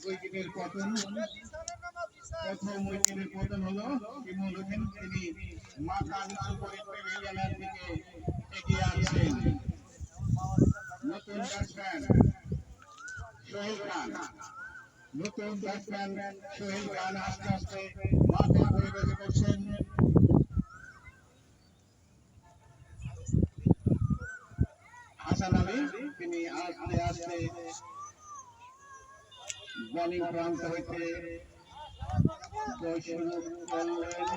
উইকেটের পতন প্রথম উইকেটের পতন হলো ইমন হোসেন। তিনি মাথা নিচু করে প্যাভিলিয়নের দিকে এগিয়ে আসছেন। নতুন ব্যাটসম্যান সোহেল খান, নতুন ব্যাটসম্যান সোহেল খান আস্তে আস্তে মাঠে প্রবেশ করছেন। হাসান আলী তিনি আস্তে আস্তে বোলিং প্রান্ত হইতে শুরু করলেন,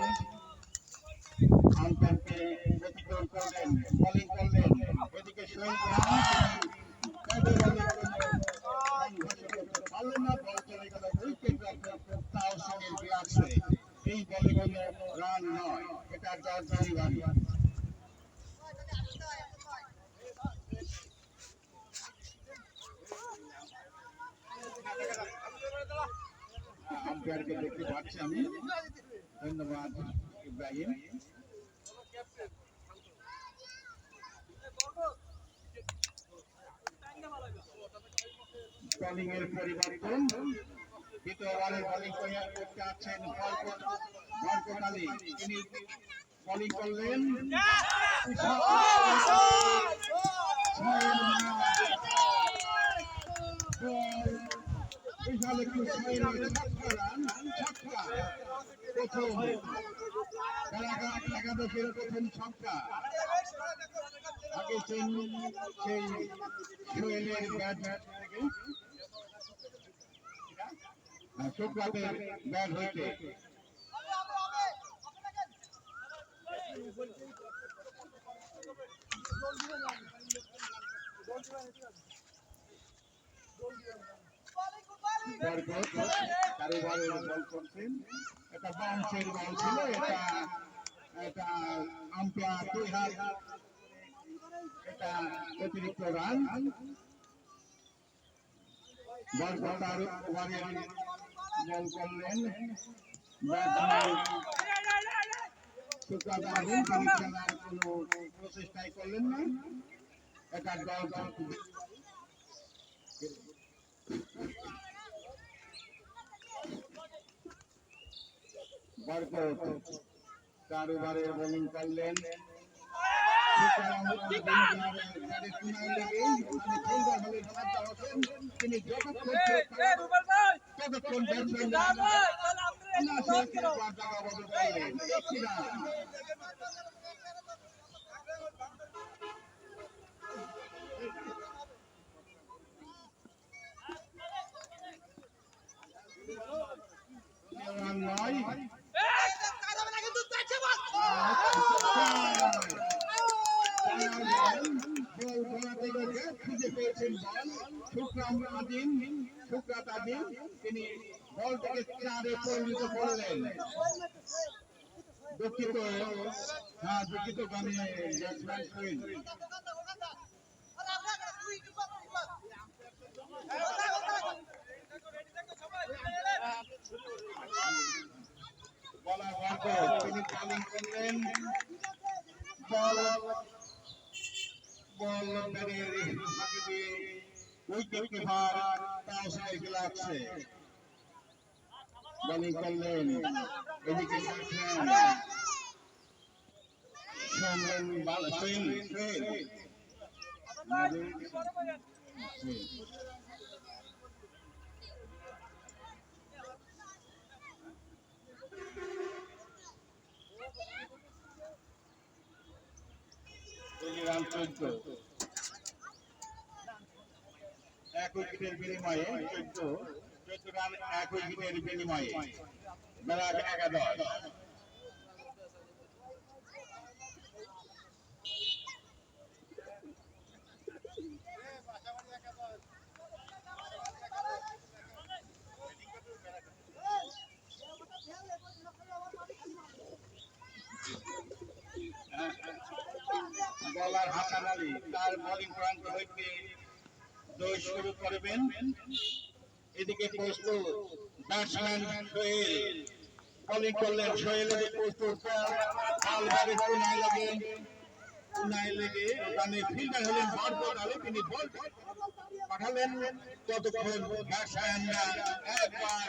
আম্পায়ারকে ব্যতিক্রম করলেন, বোলিং করলেন। এদিকে সোহেল খান পারলেন না, বল চলে গেল উইকেট তাওসিনের গ্লাভসে। এই বলে গেল রান নয়, এটা জর্দারি বাড়ি। আম্পায়ারকে দেখতে পাচ্ছি আমি, ধন্যবাদ ইব্রাহিম। বোলিং এর পরিবর্তন, দ্বিতীয় ওভারে বোলিং করতে আছেন বরকত আলী। তিনি বোলিং করলেন, একাদশের প্রথম ছক্কা। আগে সেই সোহেলের ব্যাট থেকে শুক্রাতের ব্যাট হইতে বল করছেন। এটা বাউন্সের বল ছিল, এটা আম্পায়ার 2 হাত, এটা অতিরিক্ত রান। বরকত আলী বল করলেন, শুক্রাত আলী তিনি খেলার কোনো প্রচেষ্টাই করলেন না। এটা দল বরকত 4 ওভারে বোলিং করলেন, তিনি যতক্ষণ নয় খুঁজে পেয়েছেন বল। শুক্রাত আদিম তিনি বলটাকে 4-এ পরিণত করলেন। দুঃখিত গানে ব্যাটসম্যান সোহেল। তিনি বোলিং করলেন, বল উইকেট কিপার তাওসিনের গ্লাভসে বোলিং করলেন। এদিকে রান 14, 1 উইকেটের বিনিময়ে 14 রান, 1 উইকেটের বিনিময়ে বেলা 11:10। বলার হাসান আলী তার বোলিং প্রান্ত হইতে দৌড় শুরু করবেন। এদিকে প্রস্তুত ব্যাটসম্যান সোহেল বোলিং করলেন, সোহেলের প্রস্তুত বল বাইরে কোনায় লেগে ওখানে ফিল্ডার হলেন বরকত আলী, তিনি বল পাঠালেন, ততক্ষণ ব্যাটসম্যানরা একবার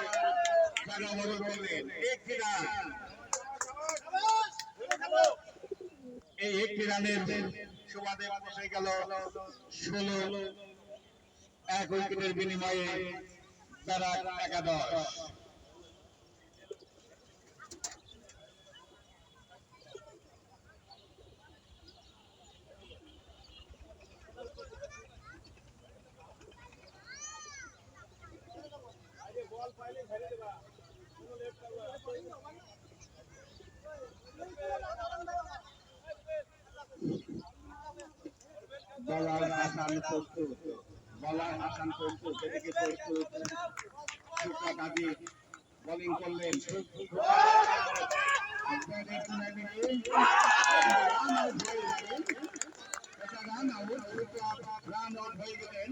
জায়গা করলেন, একটি রান। এই একটি রানের সুবাদে পৌঁছে গেল 16, 1 উইকেটের বিনিময়ে তারা 11। বলার হাসান প্রস্তুত, বলার হাসান প্রস্তুত, এদিকে প্রস্তুত সুপ্রা কাজী বোলিং করলেন, রান আউট হয়ে গেলেন, রান আউট হয়ে গেলেন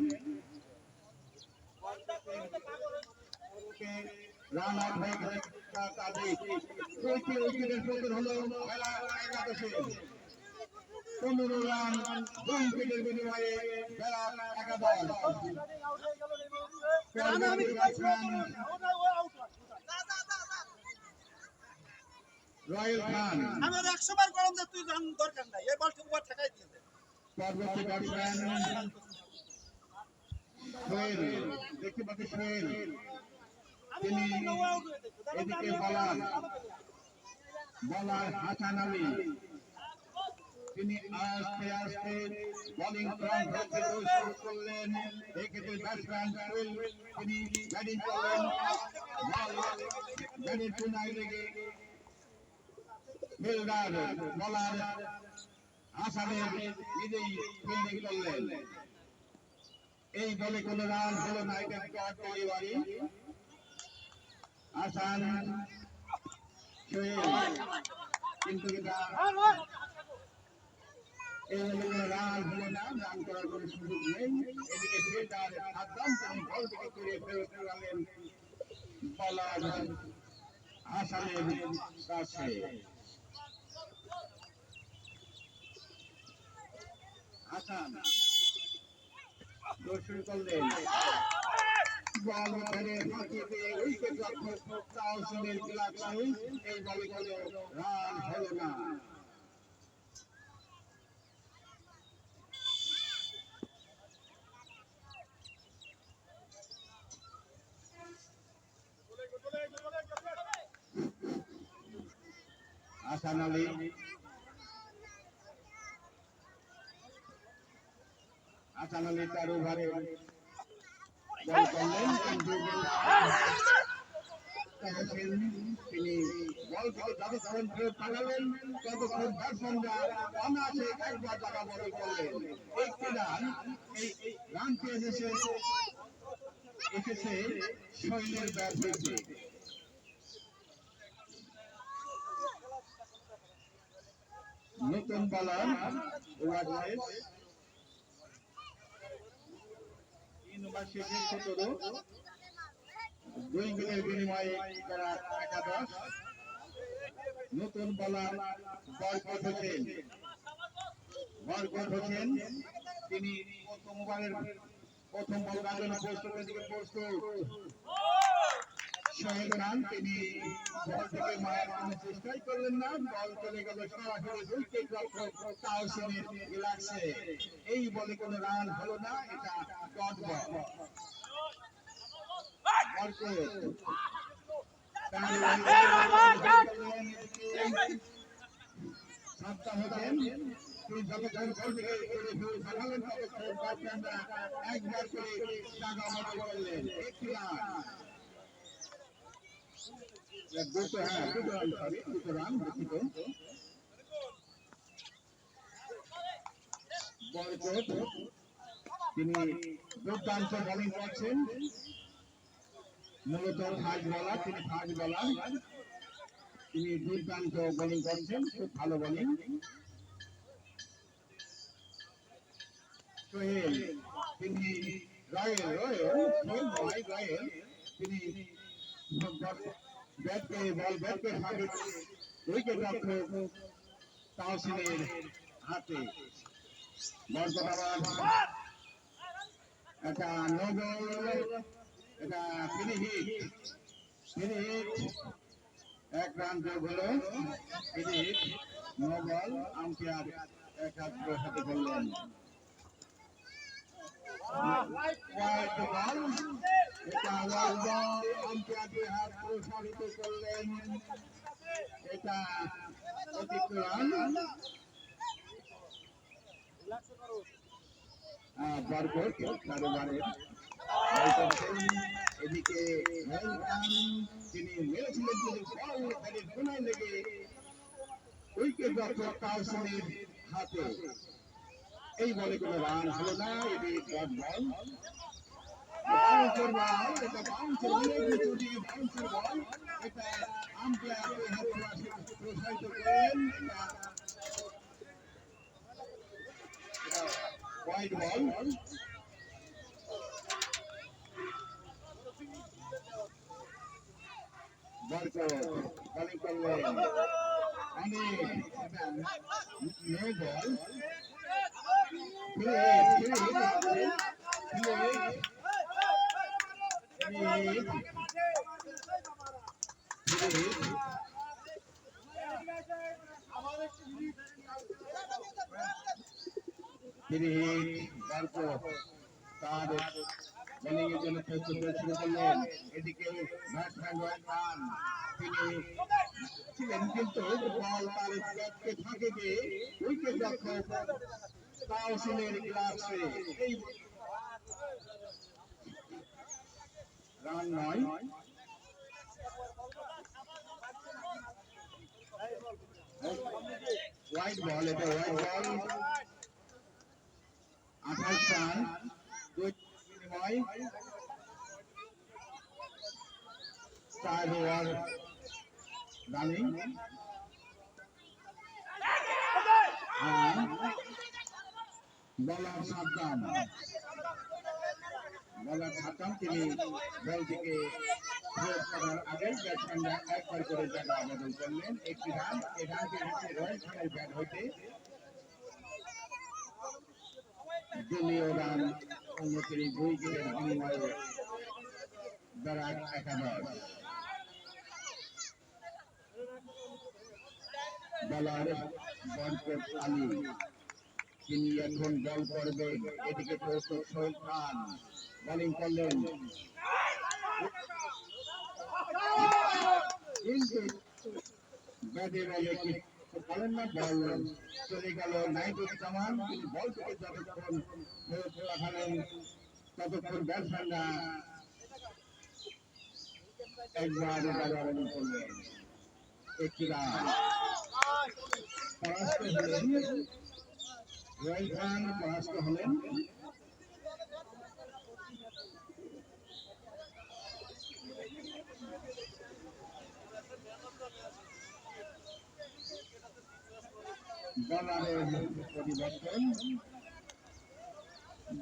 কাজী। উইকেটের পতন হলো খেলা 11-এ, 15 রান 2 উইকেটের বিনিময়ে খেলা 11। রয়েল খান আমার 100 বার গরম যে তুই জান দরকার নাই, এই বলটা উপর ঠেকাই দিয়ে দে। পরবর্তী ব্যাটসম্যান সোহেল, দেখতে পাচ্ছি সোহেল, তিনি এদিকে বলার হাসান আলী, তিনি আস্তে আস্তে বোলিং শুরু করলেন, এক্ষেত্রে ব্যাটসম্যান সোহেল তিনি ব্যাটিং করলেন, ব্যাটের কোনায় লেগে ফিল্ডার বলার হাসানের নিজেই ফিল্ডিং করলেন, এই বলে কোনো রান হলো না, এটা ডেলিভারি হাসান সোহেল, কিন্তু এটা এই বলে রান হলো না, রান করার কোনো সুযোগ নেই। এদিকে ফিল্ডার সাদ্দাম তিনি বল থেকে করে ফেরত গেলেন বলার হাসানের কাছে। হাসান দর্শন করলেন, বল ধরে ফাঁকি দিয়ে উইকেট রক্ষক তাওসিনের গ্লাভসে, এই বলে কোনো রান হলো না। হাসান আলী তার ওভারে বল করলেন, কিন্তু তিনি বল থেকে যতক্ষণ ফেরত পাঠালেন ততক্ষণ ব্যাটসম্যানরা অনায়াসে একবার জায়গা বল করলেন, একটি রান। এই রানটি এসেছে শৈলের ব্যাট হয়েছে। নতুন বলার ওয়ার্ডওয়াইজ 3 ওভার শেষে 17, 2 উইকেটের বিনিময়ে তারা 11। নতুন বলার বরকত হোসেন, তিনি প্রথম বল করার জন্য প্রস্তুত, শহীদ খান তিনি বল থেকে মারার কোনো চেষ্টাই করলেন না, বল চলে গেল সরাসরি উইকেট রক্ষক তাওসিনের গ্লাভসে, এই বলে কোনো রান হলো না, এটা ডট বল। একবার করে টাকা মতো করলেন, একটি রান, দুটো রান বরকত, তিনি দুর্দান্ত বোলিং করছেন, মূলত ফাস্ট বলার, তিনি দুর্দান্ত বোলিং করছেন, খুব ভালো বোলিং। সোহেল তিনি রয়েল তিনি ব্যাটকে ফাঁকে উইকেট রক্ষক তাহসিনের হাতে বর্তমান একটা নো বল, এটা ফিনি হিট 1 রান যোগ হলো। ফিনি হিট নো বল, আম্পায়ার এক হাত হাতে করলেন। ওয়াইড বল, এটা ওয়াইড বল, আম্পায়ার 2 হাত প্রসারিত করলেন। এটা অতিক্রম বরকত কারোবারের এদিকে তিনি মেরেছিলেন, তিনি বল ব্যাটের কোনায় লেগে উইকেট রক্ষক তাহসিনের হাতে। এই বলে কোনো রান হলো না, এটি ডট বল। বাউন্সার বল, এটা বাউন্সার বল, এটা আম্পায়ার প্রসারিত করেন। ওয়াইড বল, বরকত বোলিং করলেন। অনেক নো বল, তার বোলিং এর জন্য প্রস্তুত শুরু করলেন। এদিকে ব্যাটসম্যান রয়েল খান তিনি ছিলেন, কিন্তু বল তার ব্যাটকে ফাঁকে দিয়ে উইকেট রক্ষক তাহসিনের গ্লাভসে। এই রান নয়। ওয়াইড বল, এটা ওয়াইড বল, 28 রান, 2 বিনিময়, 4 ওভার রানিং। বলার সাবধান, তিনি বলটিকে ফেরত করার আগে ব্যাটসম্যানরা একবার করে জায়গা বদল করলেন। একটি রান, এই রানকে হচ্ছে রয়েল খানের ব্যাট হইতে দলীয় রান, অন্যটি 2 উইকেটের বিনিময়ে দ্বারা একাদশ। বলার বরকত আলী, তিনি এখন বল করবেন। এদিকে প্রস্তুত সোহেল খান বোলিং করলেন, কিন্তু ব্যাটে বলে কিছু বলেন না, বল চলে গেল নাইদুজ্জামান। তিনি বলটিকে যতক্ষণ ফেরত পাঠালেন ততক্ষণ ব্যাটসম্যানরা একবার বোলিং করলেন। একটি রান, পরাস্ত হলেন রয়েল খান, পরাস্ত হলেন।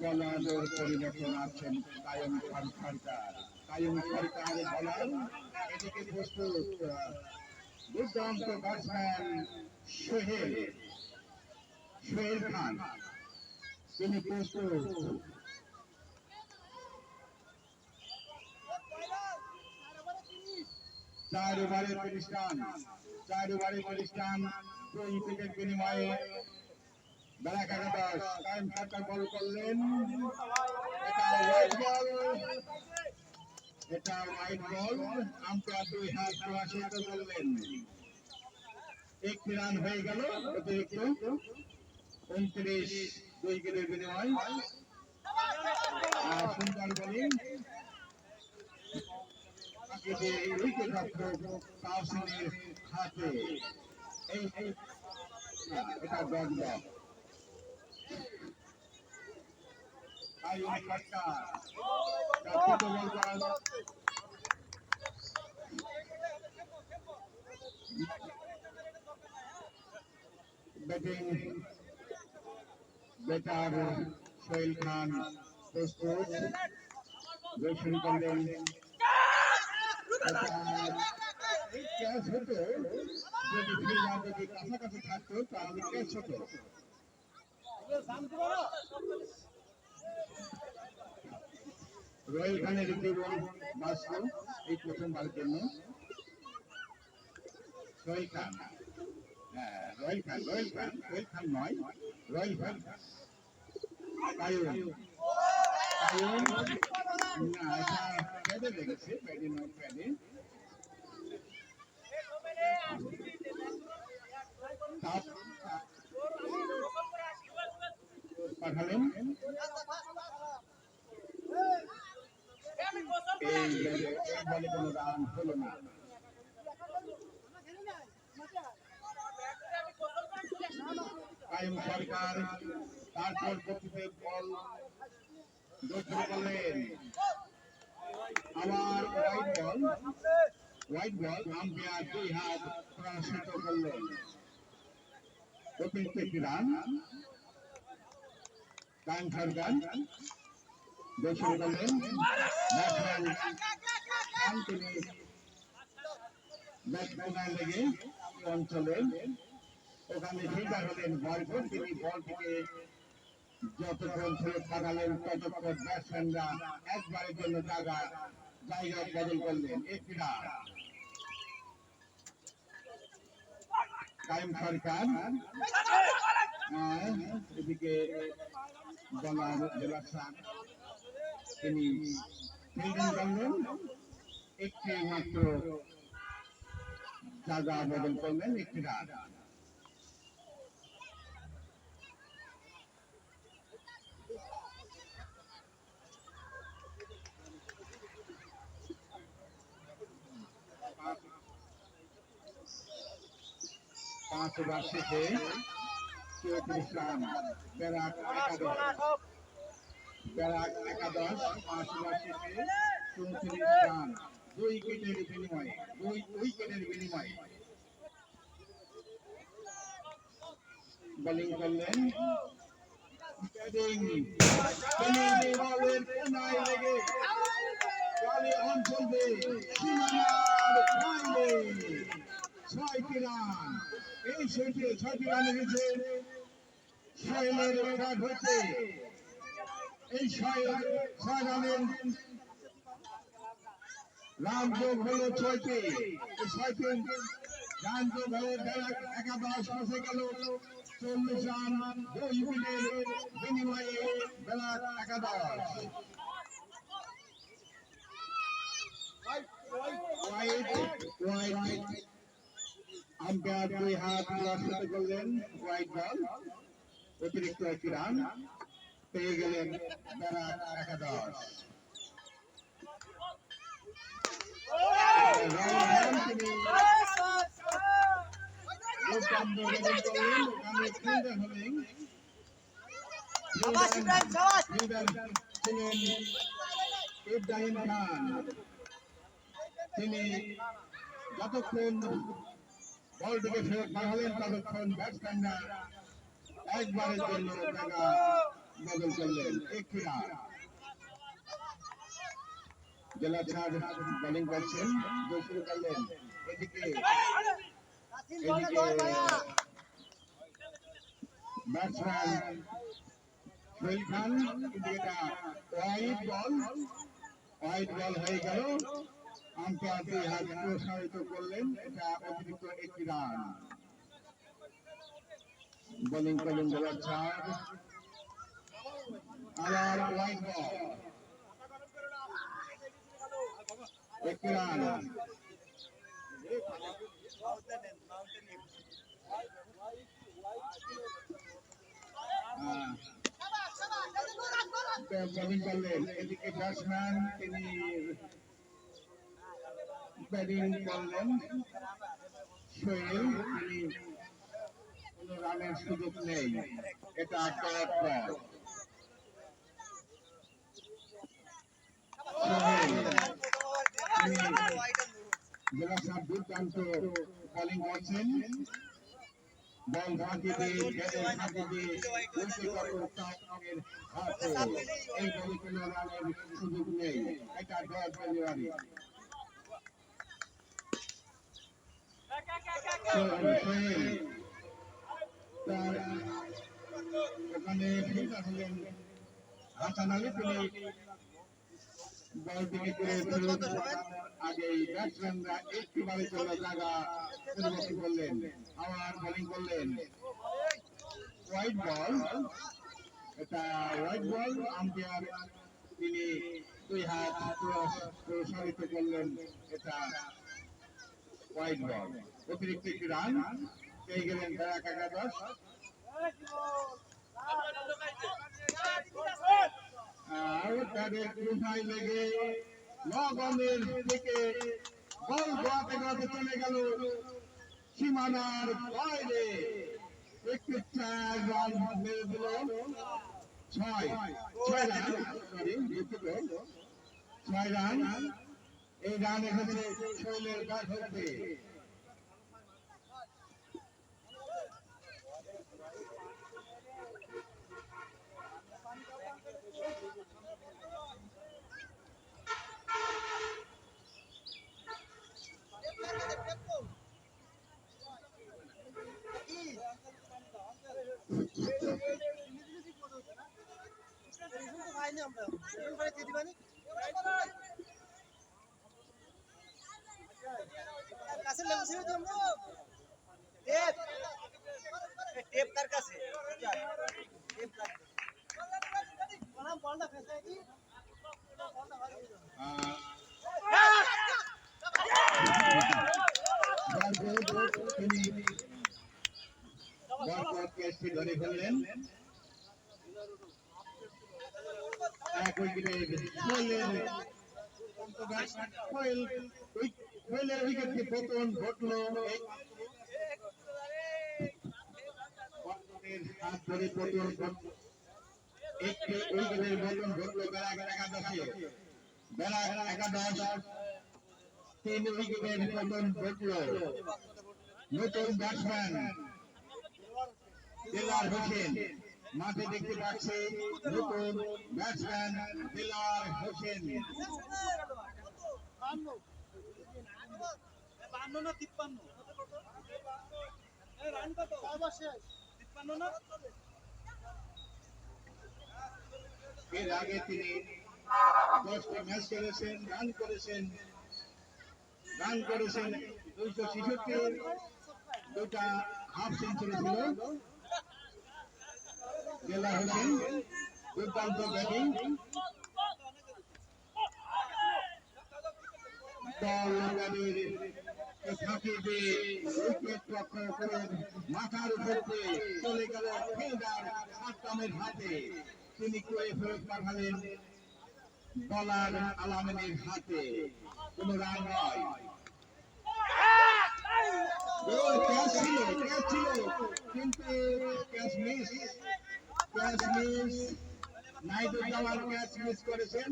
বলারের পরিবর্তন আছেন কায়ুম সরকার। বলার, এদিকে প্রস্তুত দুর্দান্ত ব্যাটসম্যান সোহেল খান, তিনি প্রস্তুত। 4 ওভারে 30 রান, 2 উইকেটের বিনিময়ে বেলা 11:10। কায়ুম সরকার বল করলেন, এটা ওয়াইড বল, আম্পায়ার 2 হাত প্রসারিত করলেন। 1 রান হয়ে গেল, অতিরিক্ত 29, 2 উইকেটের বিনিময়। সুন্দর বোলিং, উইকেট রক্ষক তাহসিনের হাতে। এটা ডট বল। কায়ুম সরকার ব্যাটিং, ব্যাটার সোহেল খান প্রস্তুত গোল শুরু করলেন ক্যাচ হতো যদি ফিল্ডার যদি কাছাকাছি থাকতো তাহলে ক্যাচ হতো রয়েল খানের জীবন বাঁচল এই প্রথমবারের জন্য রয়েল খান রয়েল খান নয় রয়েল খান কায়ুম না এটা প্যাডে লেগেছে প্যাডে নয় প্যাডে পাঠালেন এই বলে কোনো রান হলো না কায়ুম সরকার তারপর গতিতে বল দৌড় করলেন আবার হোয়াইট বল আম্পায়ার দুই হাত প্রকাশিত করলেন অতিরিক্ত একটি রান কায়ুম সরকার দৌড় শুরু করলেন ব্যাটসম্যান তিনি ব্যাটসম্যান লেগে অঞ্চলে ওখানে ফিল্ডার হলেন বরকত তিনি বলটিকে যতক্ষণ ফেরত পাঠালেন ততক্ষণ ব্যাটসম্যানরা একবারের জন্য জায়গা বদল করলেন একটি রান কায়ুম সরকার এদিকে বলার জেলা সাহেব তিনি ফিল্ডিং করলেন একটি মাত্র জায়গা বদল করলেন একটি রান पांच वर्षे थे 34 রান ব্যারাক একাদশ 5 वर्षे थे 34 রান 2 উইকেটের বিনিময়ে বোলিং করলেন ব্যাটিং বলের কোনায় লেগে কালি অঞ্চলে সীমানার বাইরে 6টি রান এই 6টি রান হয়েছে সোহেলের ব্যাট হচ্ছে এই 6 রানের রান যোগ হলো 6টি এই 6টি রান যোগ হয়ে একাদশ বসে গেল 40 রান 2 উইকেটের বিনিময়ে ব্যাট একাদশ হোয়াইট আম্পায়ার দুই হাত প্রকাশিত করলেন হোয়াইট বল অতিরিক্ত একটি রান পেয়ে গেলেন ব্যারাক একাদশ ইব্রাহিম খান তিনি যতক্ষণ বলটিকে ফেরত পাঠালেন ততক্ষণ ব্যাটসম্যানরা একবারের জন্য জায়গা বদল করলেন একটি রান জেলা ছাড় বোলিং করছেন শুরু করলেন এদিকে ব্যাটসম্যান সোহেল খান কিন্তু এটা হোয়াইট বল হয়ে গেল আম্পায়ার দুই হাত প্রসারিত করলেন এটা অতিরিক্ত একটি রান বোলিং করলেন জেলা ছাড় আবার হোয়াইট বল একটি রান বোলিং করলেন এদিকে ব্যাটসম্যান তিনি ব্যাটিং করলেন সোহেল তিনি কোন রানের সুযোগ নেই এটা ডট বল সোহেল তিনি জেলা সাহেব দুর্দান্ত বোলিং করছেন বল ফাঁকি দিয়ে গেলে ফাঁকি দিয়ে উল্টে করে উত্তাপের হাতে এই বলে কোনো রানের সুযোগ নেই। এটা 10 জানুয়ারি। ওখানে ফিল্ডার হলেন হাসান আলী, তিনি বল দিকে আগেই ব্যাটসম্যানরা একটু বাড়ি চলে জায়গা পরিবর্তন করলেন, আবার বোলিং করলেন। হোয়াইট বল, এটা হোয়াইট বল। আম্পায়ার তিনি 2 হাত প্রসারিত করলেন, এটা হোয়াইট বল। অতিরিক্ত একটি রান পেয়ে গেলেন ব্যারাক একাদশ। কোথায় লেগে লগনের দিকে বল গোয়াতে গোয়াতে চলে গেল সীমানার বাইরে। একটু 4 রান মেরে দিল। 6 রান, সরি দুঃখিত, 6 রান। এই রান এসেছে শৈলের ব্যাট হতে। ধরে ফেললেন। এক উইকেটে উইকেটকে পতন ঘটলো। হাত ধরে পতন ঘটলো, একটি উইকেটের পতন ঘটলো ব্যারাক একাদশে। ব্যারাক একাদশ 3 উইকেটের পতন ঘটলো। নতুন ব্যাটসম্যান দেলার হোসেন মাঠে দেখতে পাচ্ছে। নতুন ব্যাটসম্যান দেলার হোসেন। 52 না 53 রান কত? 53 না। এর আগে তিনি 10টি ম্যাচ খেলেছেন, রান করেছেন 266, 2টা হাফ সেঞ্চুরি ছিল। দেলার হোসেন দুর্দান্ত ব্যাটিং। ফাঁকি দিয়ে উইকেট রক্ষণ করে মাথার উপর দিয়ে চলে গেল ফিল্ডার সাদ্দামের হাতে। তিনি করে ফেরত পাঠালেন বলার আলামিনের হাতে। কোন রান নয়। ক্যাচ ছিল কিন্তু ক্যাচ মিস। নাইদুল জামান ক্যাচ মিস করেছেন।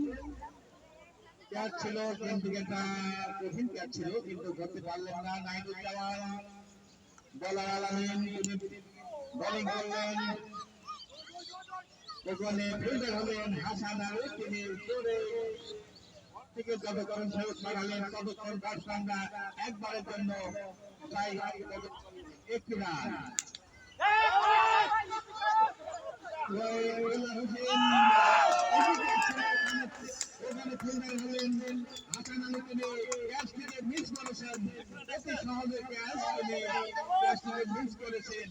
ক্যাচ ছিল কিন্তু এটা কঠিন ক্যাচ ছিল, কিন্তু ধরতে পারলেন না নাইদুল জামান। বলার আলামিন বোলিং করলেন। ওখানে ফিল্ডার হলেন হাসান আলী, তিনি জোরে থেকে যতক্ষণ ফেরত পাঠালেন ততক্ষণ ব্যাটসম্যানরা একবারের জন্য একটি রান। ওখানে ফিল্ডার হলেন হাসান আলী, তিনি ক্যাচ থেকে মিস করেছেন। অতি সহজে ক্যাচ তিনি ক্যাচ থেকে মিস করেছেন।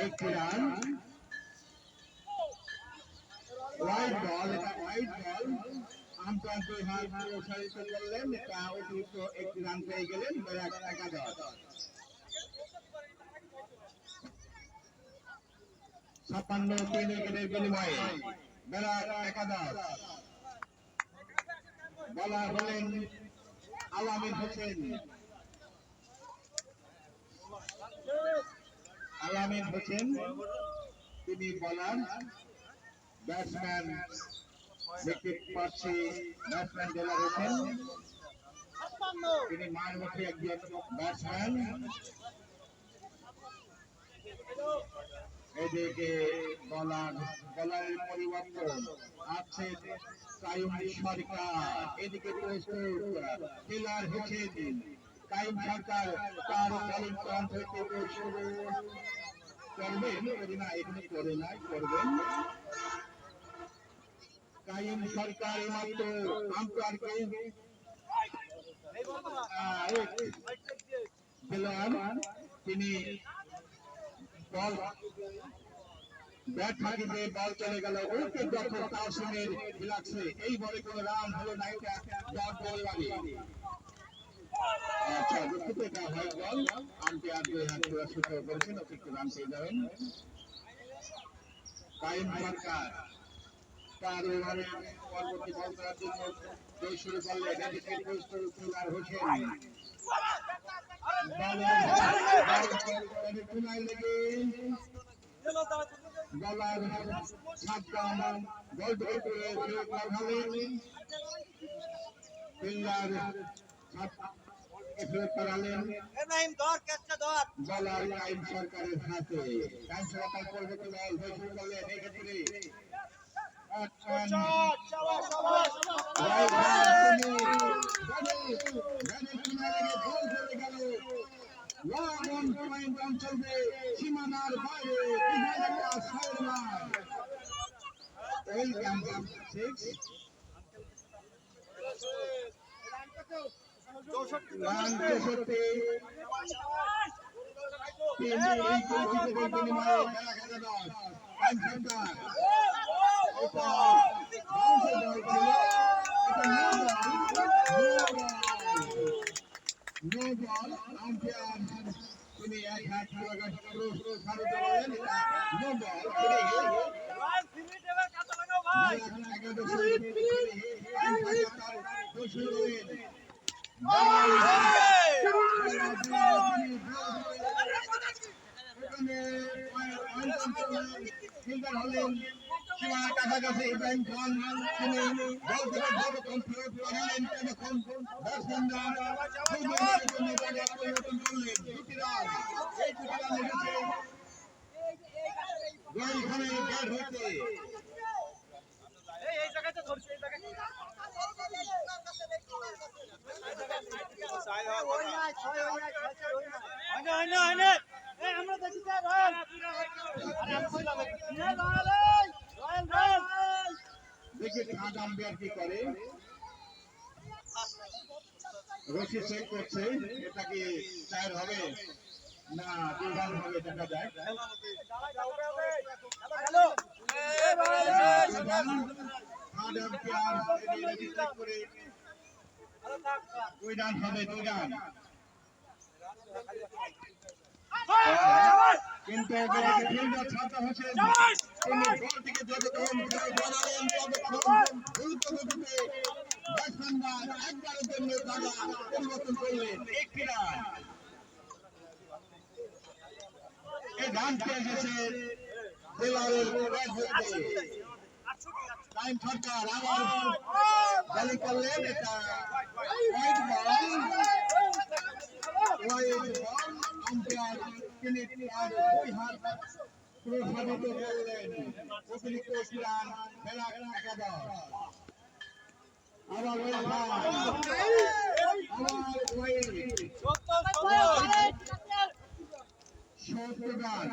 একটি রান। হোয়াইট বল, এটা হোয়াইট বল। আম্পায়ার 2 হাত প্রসারিত করলেন, এটা অতিরিক্ত একটি রান পেয়ে গেলেন ব্যারাক একাদশ। 56 উইকেটের বিনিময়ে ব্যারাক একাদশ। বলার হলেন আলামিন হোসেন। তিনি বলার। ব্যাটসম্যান দেখতে পাচ্ছি ব্যাটসম্যান দেলার হোসেন। তিনি মারমুখী একজন ব্যাটসম্যান। এদিকে বলারের পরিবর্তন আছে কায়ুম সরকার, এদিকে প্রস্তুত খেলার হচ্ছেন কায়ুম সরকার, তার বোলিং প্রান্ত থেকে শুরু করবেন, না এখানে করে নাই করবেন কায়ুম সরকার মাত্র আম্পায়ারকে দিলেন, তিনি বল ব্যাট ফাঁকিতে বল চলে গেল ওকে যখন তাওসিনের রিল্যাক্সে, এই বলে কোনো রান হলো না, এটা ডট বল লাগে। আচ্ছা দুঃখিত, এটা হোয়াইট বল, আম্পায়ার 2 হাত পুরস্কৃত করেছেন, অতিরিক্ত রান পেয়ে যাবেন। কায়ুম সরকার তার ওভারে পরবর্তী বল করার জন্য জয় শুরু করলেন, এদিকে প্রস্তুত খেলার হোসেন বলার সাবধান বল ধরে করে ফেরত করালেন বলার কায়ুম সরকারের হাতে। কায়ুম সরকার পরবর্তী বল ধরে শুরু করলেন, এক্ষেত্রে সীমানার বাইরে তিনি এক হাত সীমার কাছাকাছি ইব্রাহিম খান, তিনি বল থেকে বল কন্ট্রোল করেন, তখন ব্যাটসম্যানরা পরিবর্তন করলেন, 2টি রান, এই 2টি রান লেগেছে জয় খানের ব্যাট হইতে। দেখি থার্ড আম্পায়ার কি করে, রশি চেক করছে, এটা কি 4 হবে না 2 রান হবে দেখা যায়। থার্ড আম্পায়ার চেক করে 2 রান হবে, 2 রান, কিন্তু ফিল্ডার ছাড়তে হচ্ছে, তিনি বলটিকে যতক্ষণ বানালেন ততক্ষণ দ্রুত গতিতে ব্যাটসম্যানরা একবারের জন্য তারা পরিবর্তন করলেন, 1টি রান। এই রানটি এসেছে বেলালের ব্যাট হইতে। কায়ুম সরকার আবার বোলিং করলেন, এটা হোয়াইট বল, আম্পায়ার তিনি আর 2 হাত প্রসারিত করলেন, অতিরিক্ত রান, খেলা একাদশ। আবার সত্তর রান,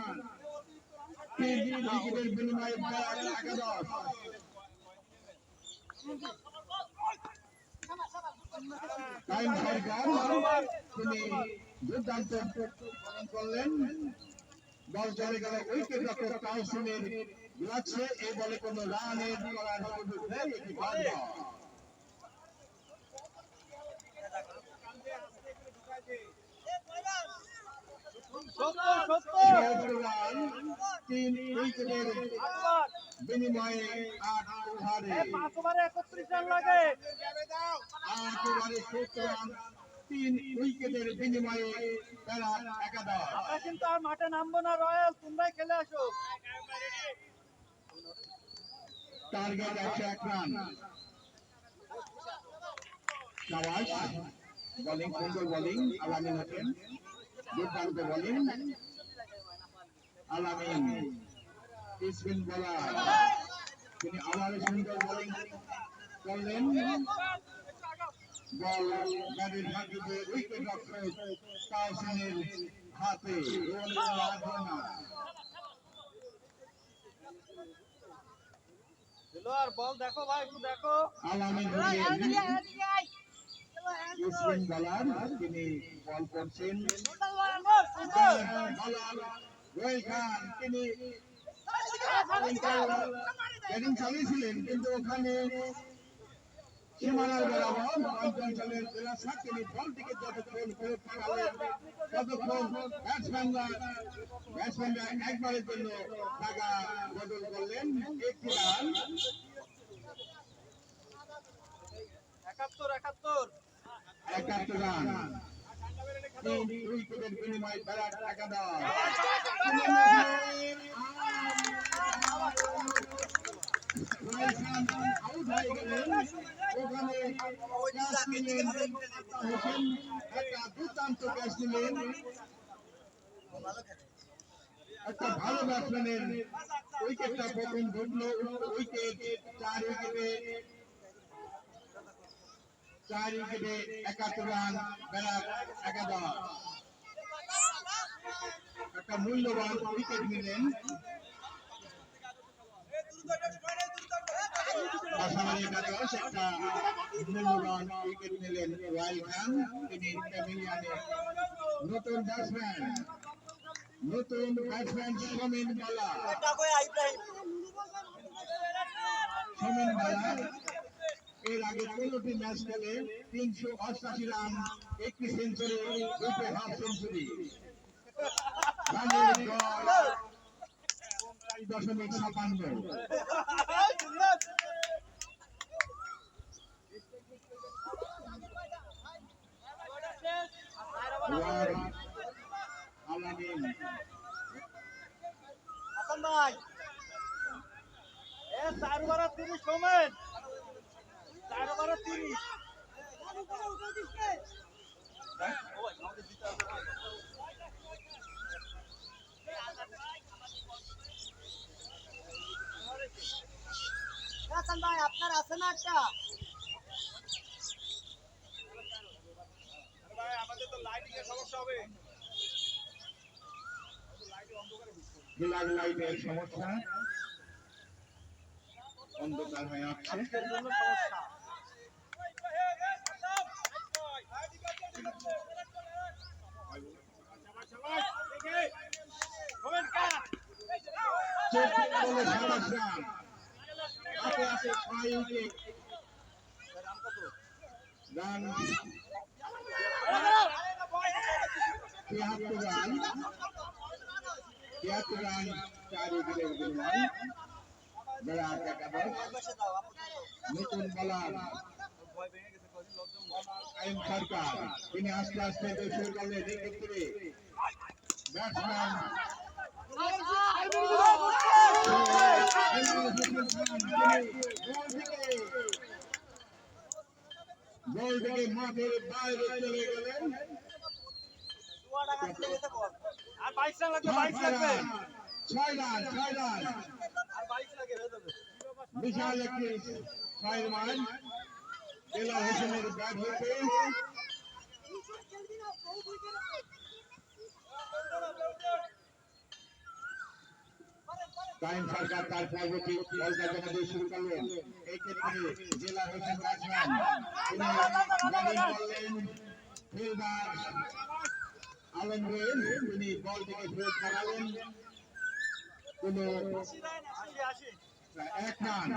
3 উইকেটের বিনিময়ে একাদশ। কায়ুম সরকার তিনি দুর্দান্ত করলেন, বল চলে গেল উইকেট রক্ষক তাওসিনের রিল্যাক্সে, এই বলে কোনো রানের করার সুযোগ নেই, এটি বন্ধ। রান, 3 উইকেটের বিনিময়ে 8 ওভারে 31 রান লাগে, 8 ওভারে 70 রান, 3 উইকেটের বিনিময়ে তারা একাদশ। আমরা কিন্তু আর মাঠে নামবো না রয়্যাল, তোমরাই খেলে আসো। Target 101 run. শাবাশ, বোলিং সুন্দর বোলিং আলামিন হোসেন দুর্দান্ত বোলিং আলামিন স্পিন বোলার তিনি আবার সুন্দর বোলিং করলেন বল ব্যাটের ফাঁকি দিয়ে উইকেট রক্ষক কাউসিনের হাতে বল দেখো ভাই একটু দেখো আলামিন স্পিন বোলার তিনি বল করছেন রোহিত খান তিনি ব্যাটিং চালিয়েছিলেন কিন্তু ওখানে সীমানার বরাবর অঞ্চলের জেলাশাক তিনি বলটিকে যতক্ষণ ফেরত পাঠালেন ততক্ষণ ব্যাটসম্যানরা একবারের জন্য টাকা বদল করলেন একটি রান 71 রান 3 উইকেটের বিনিময়ে বিরাট টাকা দেওয়া আউট হয়ে গেলেন ওখানে একটা দুর্দান্ত ক্যাচ নিলেন একটা ভালো ব্যাটসম্যানের উইকেটটা প্রথম ঢুকলো উইকেট 4 উইকেটে 71 রান বিরাট একাদশ একটা মূল্যবান উইকেট নিলেন পাশাপাশি একাদশ একটা মূল্যবান উইকেট নিলেন রয়্যাল খান তিনি প্যাভিলিয়নে নতুন ব্যাটসম্যান সমীন বালা এর আগে 15টি ম্যাচ খেলে 388 রান 1 সেঞ্চুরি 2 হাফ সেঞ্চুরি আপনার আছে না একটা আমাদের তো লাইটিং এর সমস্যা হবে লাইটের সমস্যা অন্ধকার হয়ে আসছে রান 73 রান 4 উইকেটের বিনিময়ে বিরাট একাদশ নতুন বোলার কায়েম সরকার তিনি আস্তে আস্তে শুরু করলেন উইকেট করে ব্যাটসম্যান বল থেকে মাঠের বাইরে চলে গেলেন আর 22 রান লাগবে 22 লাগবে 6 রান আর 22 লাগে হয়ে যাবে বিশাল একটি 6 রান দেলা হোসেনের ব্যাট হতে কায়েম সরকার তার পরবর্তী বলটা জমা শুরু করলেন এই ক্ষেত্রে জেলা হোসেন ব্যাটসম্যান তিনি ব্যাটিং করলেন ফিল্ডার আলমগীর তিনি বলটিকে ফেরত করালেন কোন 1 রান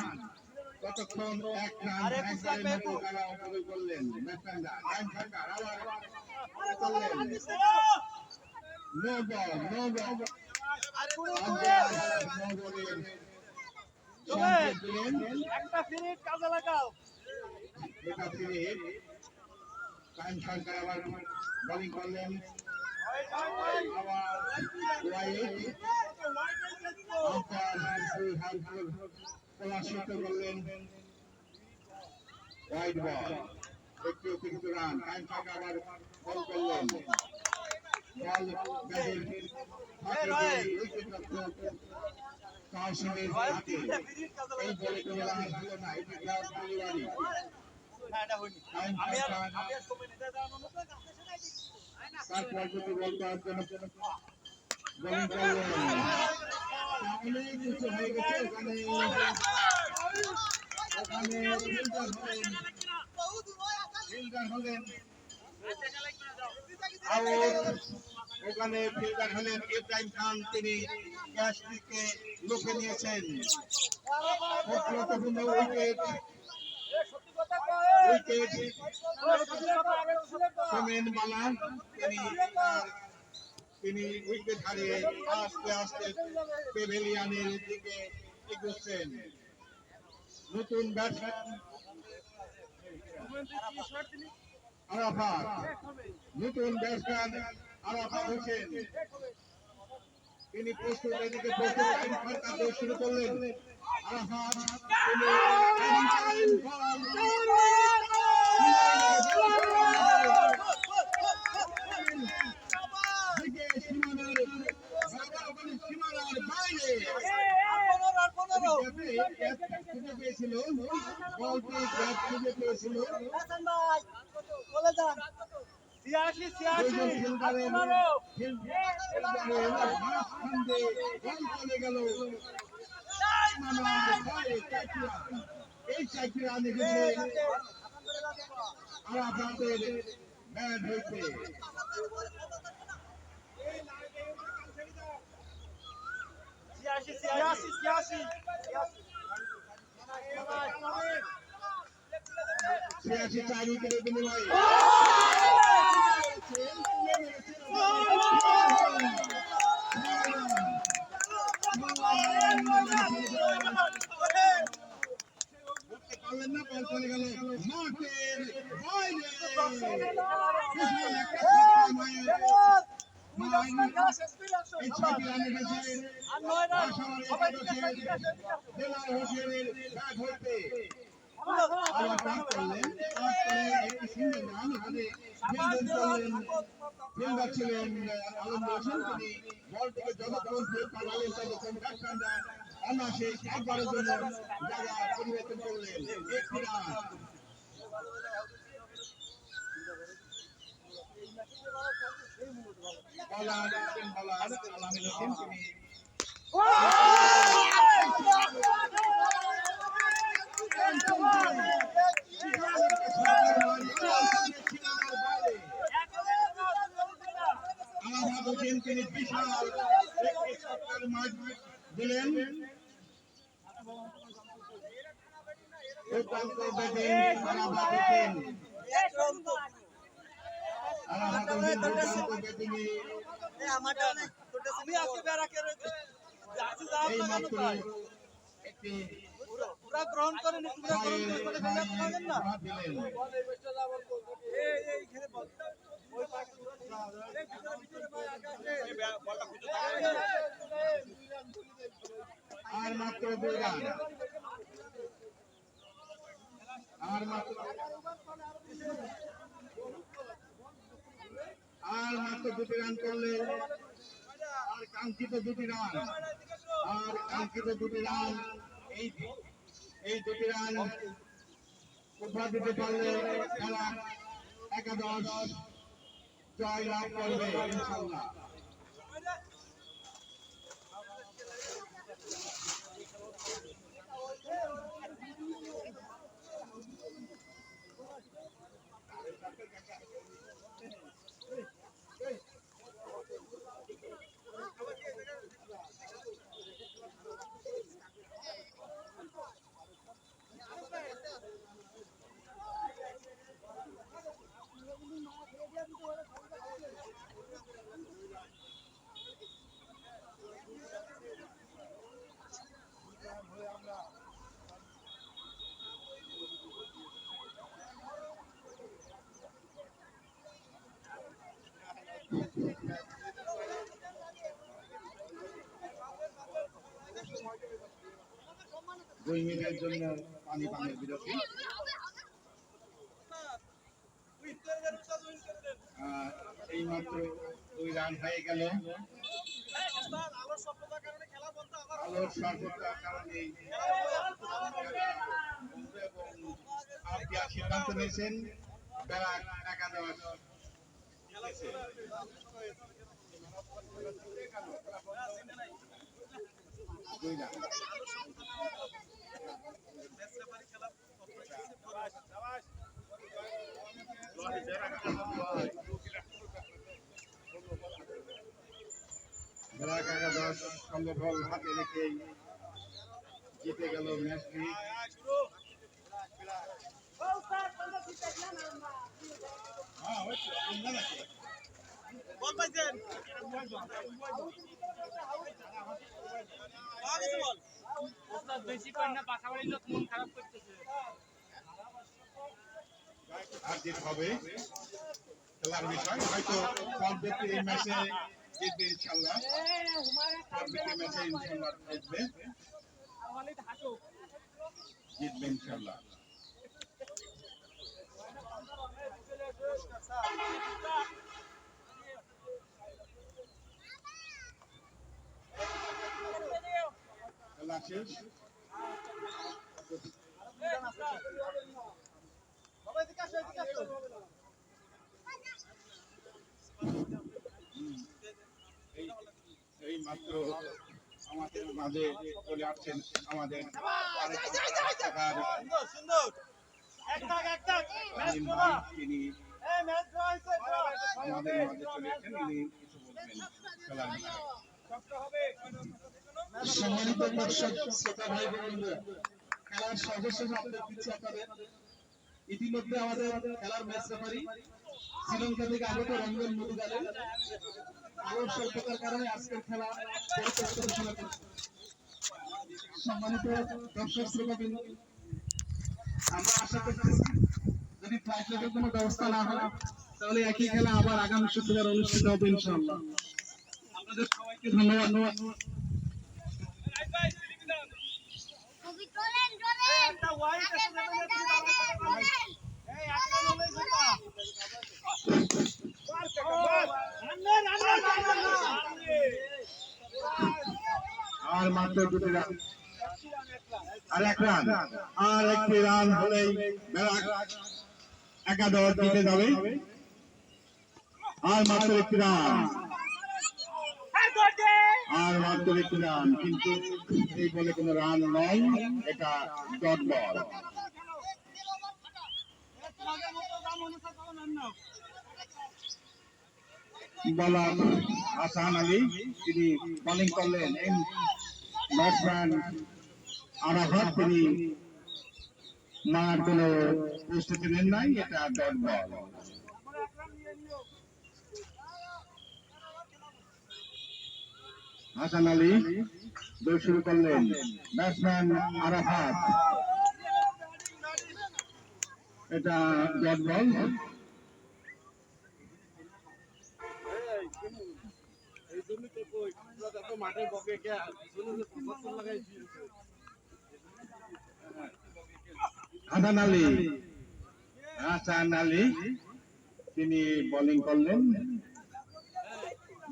কতক্ষণ 1 রান একবারের মতো তারা অপরাধ করলেন ব্যাটসম্যানরা কায়েম সরকার আবার করলেন নো বল একটা ফিনিট কাজে লাগাও এটা ফিনিট কায়েম সরকার আবার বোলিং করলেন আবার ওয়াইড প্রকাশিত করলেন ওয়াইড বল একটু কিন্তু রান টাইম ফাঁকা আবার বল করলেন বল ব্যাটের উইকেট রক্ষক কাউশিনের হাতে এই বলে কোনো রান হলো না এটি ক্লাব ডেলিভারি টাইম ফাঁকা তারপর যদি বল করার জন্য বোলিং করলেন অনেক কিছু হয়ে গেছে ওখানে ফিল্ডার হলেন ওখানে ফিল্ডার হলেন ইব্রাহিম খান তিনি ক্যাচটিকে লুফে নিয়েছেন গুরুত্বপূর্ণ উইকেট সোমেন বালা তিনি উইকেট হারিয়ে আস্তে আস্তে পেভিলিয়নের দিকে এগোচ্ছেন নতুন ব্যাটসম্যান আরাফাত নতুন ব্যাটসম্যান আরাফাত হোসেন তিনি প্রস্তুত এদিকে প্রস্তুত শুরু করলেন আরাফাত সীমানার বাইরে খুঁজে পেয়েছিল বলটি খুঁজে পেয়েছিল চলে গেল এই চাকরি রান এসেছে আরাফাতের ব্যাট হয়েছে ছিয়াশি 4 উইকেটের বিনিময়ে পারলেন না বল চলে গেল মাঠের বাইরে এই ছয়টি রান এসেছে দেলার হোসেনের ব্যাট হইতে ফিল্ডার ছিলেন আলম হোসেন তিনি বলটিকে যতক্ষণ পাঠালেন ততক্ষণ ব্যাটসম্যানরা অনায়াসে একবারের জন্য জায়গা পরিবর্তন করলেন একটি রান আলামিন হোসেন তিনি তিনি বিশাল মাঠ দিলেন গ্রহণ করেন আর মাত্র 2 রান আর মাত্র 2টি রান করলে আর কাঙ্ক্ষিত 2টি রান এই 2টি রান উপহার দিতে পারলে খেলা একাদশ জয় লাভ করবে ইনশাআল্লাহ দুই মিনিটের জন্য পানি পানের বিরতি এইমাত্র 2 রান হয়ে গেল। আলোর স্বল্পতার কারণে খেলা বন্ধ আবার আলোর স্বল্পতার কারণে এবং আম্পায়ার সিদ্ধান্ত নিয়েছেন বেলা 11:10 2 রান। বেলা 11:10 সমবল হাতে রেখেই জিতে গেল ম্যাচটি। বল পাইছেন বল ওস্তাদ বেশি কর না, পাশাপাশি লোক মন খারাপ করতেছে। আর জিত হবে খেলার বিষয়, হয়তো পরবর্তী এই ম্যাচে জিতবে ইনশাল্লাহ। পরবর্তী ম্যাচে ইনশাল্লাহ জিতবে ইনশাল্লাহ। খেলা শেষ। বাবা এদিকে আসো এদিকে আসো এই মাত্র আমাদের মাঝে চলে আসছেন আমাদের সুন্দর সুন্দর এক টাক ম্যাচ আলিম ড্র ভাই, তিনি এই ম্যাচ ড্র হইছে আমাদের মাঝে চলে এসেছেন, ইনি কিছু বলবেন খেলার বিষয়ে। সম্মানিত দর্শক শ্রোতা ভাই বোনেরা, খেলার সর্বশেষ আপডেট দিচ্ছি আপনাদের। ইতিমধ্যে আমাদের খেলার ম্যাচ রেফারি শ্রীলঙ্কা থেকে আগত রঞ্জন মুদুগালের আলোর স্বল্পতার কারণে আজকের খেলা পরিত্যক্ত ঘোষণা করছে। সম্মানিত দর্শক শ্রোতাবৃন্দ, আমরা আশা করতেছি যদি ফ্লাইট লেগের কোনো ব্যবস্থা না হয় তাহলে একই খেলা আবার আগামী শুক্রবার অনুষ্ঠিত হবে ইনশাআল্লাহ। আপনাদের সবাইকে ধন্যবাদ। একটা ওয়াইড এসে যাবে এই একটা নলেই যেটা আর মাত্র 2 রান, আর 1 রান, আর একটি রান হলেই বেলা 11:10 জিতে যাবে। আর মাত্র 1 রান, আর মাত্র 1 রান, কিন্তু এই বলে কোনো রান নয়, এটা ডট বল। বলার হাসান আলী, তিনি বোলিং করলেন। ব্যাটসম্যান আরাফাত, তিনি মার কোন প্রস্তুতি নেন নাই, এটা ডট বল। হাসান আলী দৌড় শুরু করলেন। ব্যাটসম্যান আরাফাত, এটা ডট বল। হাসান আলী তিনি বোলিং করলেন।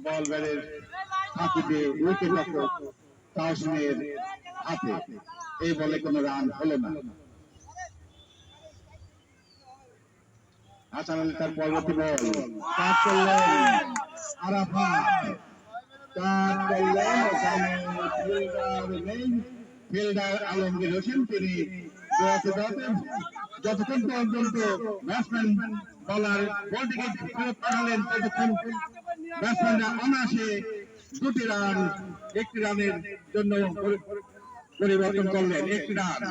বল ব্যাটের ফাঁকিতে উইকেট রক্ষক তাওসিনের হাতে। এই বলে কোনো রান হলো না। হাসান আলী তার পরবর্তী বল কাট করলেন। আরাফাত কাট করলেন। ওখানে ফিল্ডার নেই, ফিল্ডার আলমগীর হোসেন, তিনি যতক্ষণ পর্যন্ত ব্যাটসম্যান বলার বলটিকে ফেরত পাঠালেন ততক্ষণ ব্যাটসম্যানরা অনায়াসে 2টি রান 1টি রানের জন্য পরিবর্তন করলেন। 1টি রান